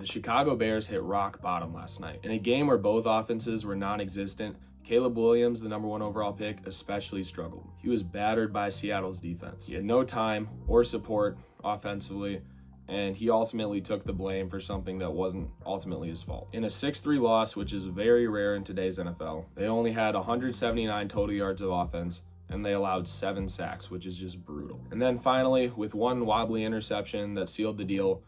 The Chicago Bears hit rock bottom last night. In a game where both offenses were non-existent, Caleb Williams, the number 1 overall pick, especially struggled. He was battered by Seattle's defense. He had no time or support offensively, and he ultimately took the blame for something that wasn't ultimately his fault. In a 6-3 loss, which is very rare in today's NFL, they only had 179 total yards of offense, and they allowed 7 sacks, which is just brutal. And then finally, with one wobbly interception that sealed the deal,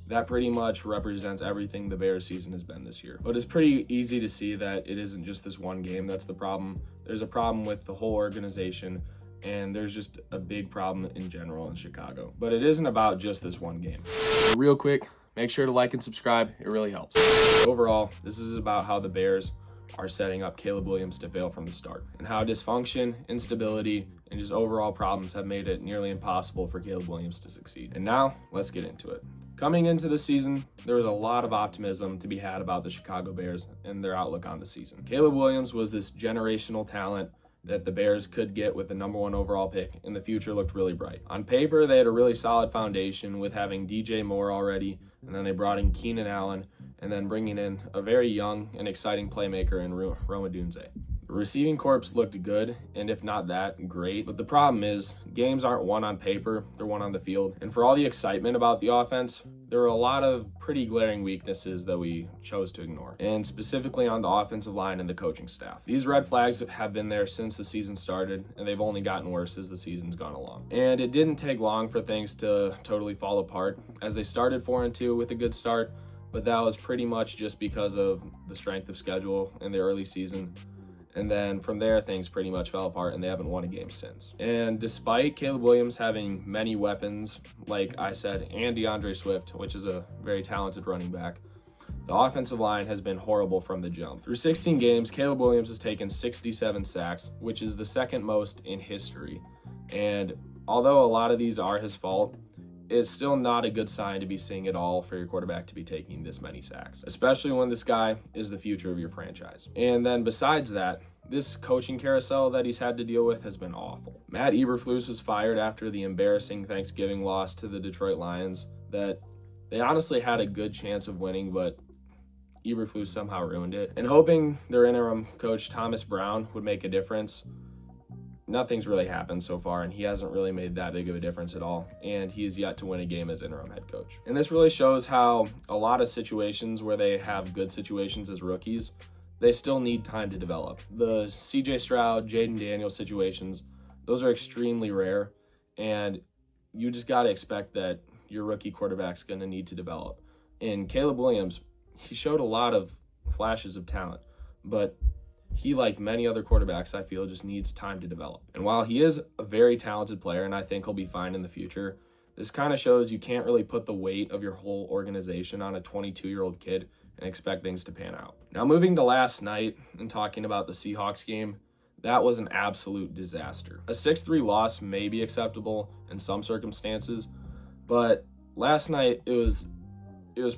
that pretty much represents everything the Bears season has been this year. But it's pretty easy to see that it isn't just this one game that's the problem. There's a problem with the whole organization, and there's just a big problem in general in Chicago. But it isn't about just this one game. Real quick, make sure to like and subscribe. It really helps. Overall, this is about how the Bears are setting up Caleb Williams to fail from the start, and how dysfunction, instability, and just overall problems have made it nearly impossible for Caleb Williams to succeed. And now, let's get into it. Coming into the season, there was a lot of optimism to be had about the Chicago Bears and their outlook on the season. Caleb Williams was this generational talent that the Bears could get with the number 1 overall pick, and the future looked really bright. On paper, they had a really solid foundation with having DJ Moore already, and then they brought in Keenan Allen, and then bringing in a very young and exciting playmaker in Rome Odunze. The receiving corps looked good, and if not that, great. But the problem is, games aren't won on paper, they're won on the field. And for all the excitement about the offense, there were a lot of pretty glaring weaknesses that we chose to ignore, and specifically on the offensive line and the coaching staff. These red flags have been there since the season started, and they've only gotten worse as the season's gone along. And it didn't take long for things to totally fall apart, as they started 4-2 with a good start, but that was pretty much just because of the strength of schedule in the early season. And then from there, things pretty much fell apart, and they haven't won a game since. And despite Caleb Williams having many weapons, like I said, and DeAndre Swift, which is a very talented running back, the offensive line has been horrible from the jump. Through 16 games, Caleb Williams has taken 67 sacks, which is the second most in history. And although a lot of these are his fault, it's still not a good sign to be seeing it all for your quarterback to be taking this many sacks, especially when this guy is the future of your franchise. And then besides that, this coaching carousel that he's had to deal with has been awful. Matt Eberflus was fired after the embarrassing Thanksgiving loss to the Detroit Lions that they honestly had a good chance of winning, but Eberflus somehow ruined it. And hoping their interim coach, Thomas Brown, would make a difference, nothing's really happened so far, and he hasn't really made that big of a difference at all, and he's yet to win a game as interim head coach. And this really shows how a lot of situations where they have good situations as rookies, they still need time to develop. The CJ Stroud, Jaden Daniels situations, those are extremely rare, and you just got to expect that your rookie quarterback's going to need to develop. And Caleb Williams, he showed a lot of flashes of talent, but he, like many other quarterbacks, I feel, just needs time to develop. And while he is a very talented player, and I think he'll be fine in the future, this kind of shows you can't really put the weight of your whole organization on a 22-year-old kid and expect things to pan out. Now, moving to last night and talking about the Seahawks game, that was an absolute disaster. A 6-3 loss may be acceptable in some circumstances, but last night it was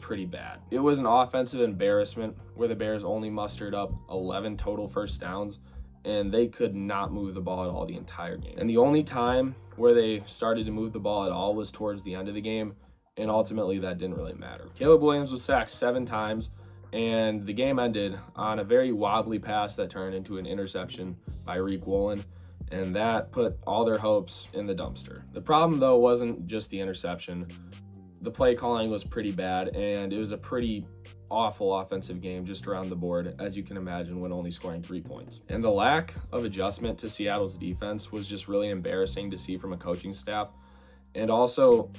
pretty bad. It was an offensive embarrassment where the Bears only mustered up 11 total first downs, and they could not move the ball at all the entire game. And the only time where they started to move the ball at all was towards the end of the game, and ultimately that didn't really matter. Caleb Williams was sacked 7 times, and the game ended on a very wobbly pass that turned into an interception by Reek Woolen, and that put all their hopes in the dumpster. The problem, though, wasn't just the interception. The play calling was pretty bad, and it was a pretty awful offensive game just around the board, as you can imagine, when only scoring 3 points. And the lack of adjustment to Seattle's defense was just really embarrassing to see from a coaching staff. And also,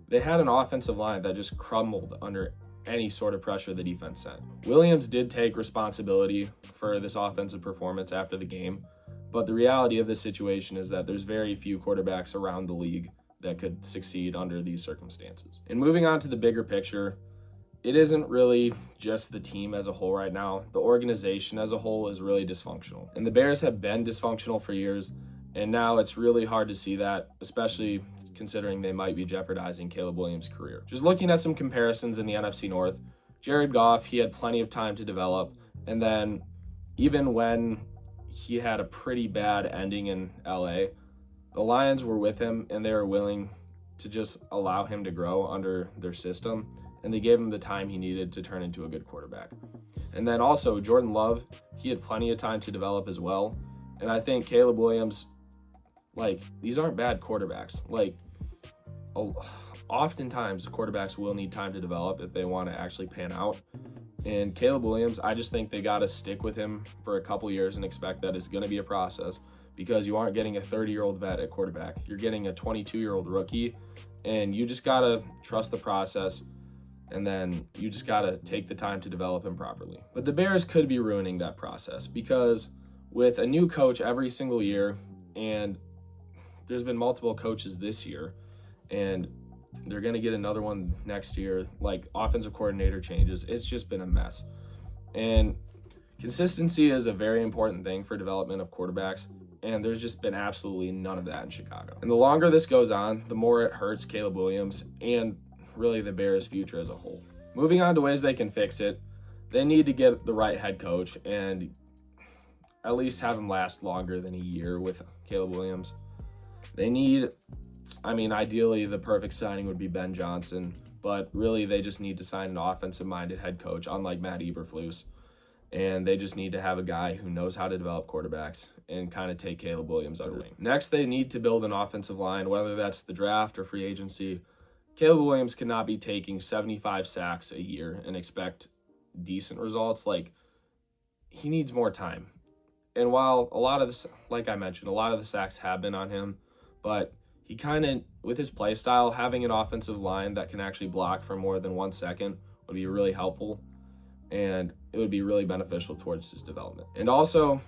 they had an offensive line that just crumbled under any sort of pressure the defense sent. Williams did take responsibility for this offensive performance after the game, but the reality of this situation is that there's very few quarterbacks around the league that could succeed under these circumstances. And moving on to the bigger picture, it isn't really just the team as a whole right now. The organization as a whole is really dysfunctional. And the Bears have been dysfunctional for years, and now it's really hard to see that, especially considering they might be jeopardizing Caleb Williams' career. Just looking at some comparisons in the NFC North, Jared Goff, he had plenty of time to develop, and then even when he had a pretty bad ending in LA, the Lions were with him, and they were willing to just allow him to grow under their system. and they gave him the time he needed to turn into a good quarterback. And then also Jordan Love, he had plenty of time to develop as well. And I think Caleb Williams, like, these aren't bad quarterbacks. Like, oftentimes quarterbacks will need time to develop if they want to actually pan out. And Caleb Williams, I just think they got to stick with him for a couple years and expect that it's going to be a process, because you aren't getting a 30-year-old vet at quarterback. You're getting a 22-year-old rookie, and you just got to trust the process, and then you just got to take the time to develop him properly. But the Bears could be ruining that process, because with a new coach every single year, and there's been multiple coaches this year, and they're going to get another one next year, like offensive coordinator changes. It's just been a mess. And consistency is a very important thing for development of quarterbacks, and there's just been absolutely none of that in Chicago. And the longer this goes on, the more it hurts Caleb Williams and really the Bears' future as a whole. Moving on to ways they can fix it, they need to get the right head coach and at least have him last longer than a year with Caleb Williams. They need, ideally the perfect signing would be Ben Johnson, but really they just need to sign an offensive-minded head coach, unlike Matt Eberflus. And they just need to have a guy who knows how to develop quarterbacks and kind of take Caleb Williams under wing. Next, they need to build an offensive line, whether that's the draft or free agency. Caleb Williams cannot be taking 75 sacks a year and expect decent results. Like, he needs more time. And while a lot of this, like I mentioned, a lot of the sacks have been on him, but he kind of, with his play style, having an offensive line that can actually block for more than 1 second would be really helpful, and it would be really beneficial towards his development. And also,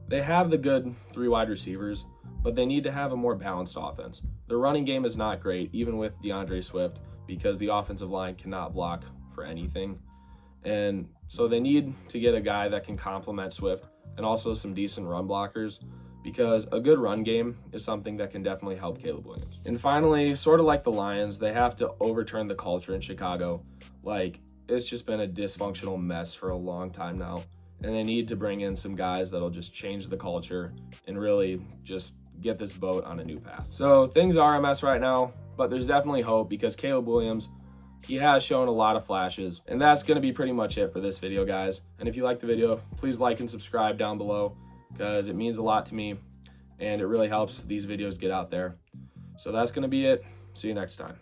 they have the good 3 wide receivers, but they need to have a more balanced offense. The running game is not great, even with DeAndre Swift, because the offensive line cannot block for anything. And so they need to get a guy that can complement Swift and also some decent run blockers, because a good run game is something that can definitely help Caleb Williams. And finally, sort of like the Lions, they have to overturn the culture in Chicago. Like, it's just been a dysfunctional mess for a long time now, and they need to bring in some guys that'll just change the culture and really just get this boat on a new path. So things are a mess right now, but there's definitely hope, because Caleb Williams, he has shown a lot of flashes. And that's going to be pretty much it for this video, guys. And if you like the video, please like and subscribe down below, because it means a lot to me and it really helps these videos get out there. So that's going to be it. See you next time.